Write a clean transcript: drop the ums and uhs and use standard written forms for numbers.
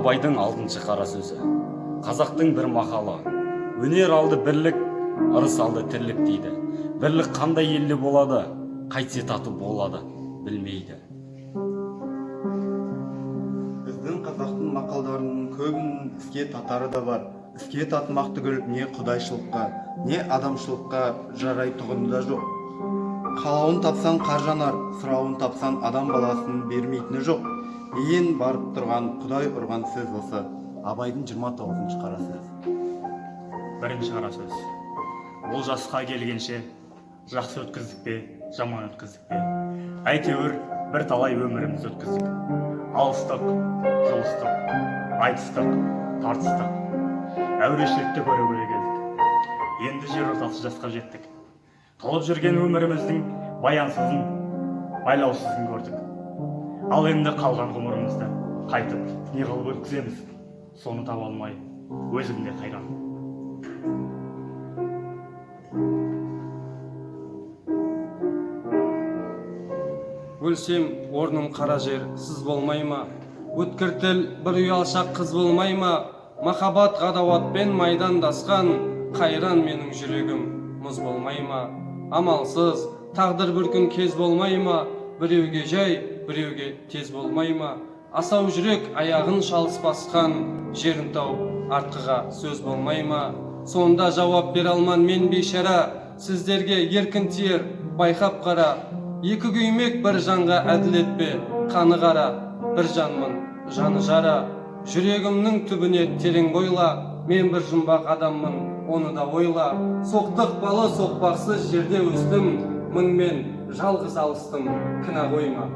Абайдың алтыншы қара сөзі. Қазақтың бір мақалы. Өнер алды бірлік, ырыс алды тірлік дейді. Бірлік қандай елде болады, қайтсе тату болады, білмейді. Біздің қазақтың мақалдарының көбінің іске татары да бар. Іске татымақ түгіл не құдайшылыққа, не адамшылыққа жарайтұғыны да жоқ. Қалауын тапсан қар жанар, сұрауын тапсан адам баласын бермейтіні жоқ. Ең барып тұрған Құдай ұрған сөз осы. Абайдың 29-шы қара сөз. Бірінші қара сөз. Ол жасқа келгенше жақсы өткіздік пе, жаман өткіздік пе? Әйтеуір бір талай өміріміз өткіздік. Алыстық, жұлыстық, айтыстық, тартыстық. Әурешілікті көре келдік. Енді жер ортасы жасқа жеттік. Толып жүрген өміріміздің баянсызын, байлаусызын көрдік. Ал енді қалған ғұмырымызды қайтып не қылып өткіземіз? Соны таба алмай, өзім де қайран. Өлсем, орным қара жер, сіз болмай ма? Өткір тіл, бір ұялшақ қыз болмай ма? Махаббат ғадауатпен майдандасқан, қайран менің жүрегім, мұз болмай ма? Амалсыз, тағдыр бір күн кез болмай ма? Біреуге жай, біреуге тез болмай ма? Асау жүрек аяғын шалыс басқан, жерін тауып артқыға сөз болмай ма? Сонда жауап бер алман мен бейшара, сіздерге еркін тиер, байқап қара. Екі күймек бір жанға әділет пе? Қаны қара, бір жанмын, жаны жара. Жүрегімнің түбіне терең бойла, мен бір жұмбақ адаммын, оны да ойла. Соқтық балы соқпақсыз жерде өстім, мыңмен жалғыз алыстым, кінә қойма.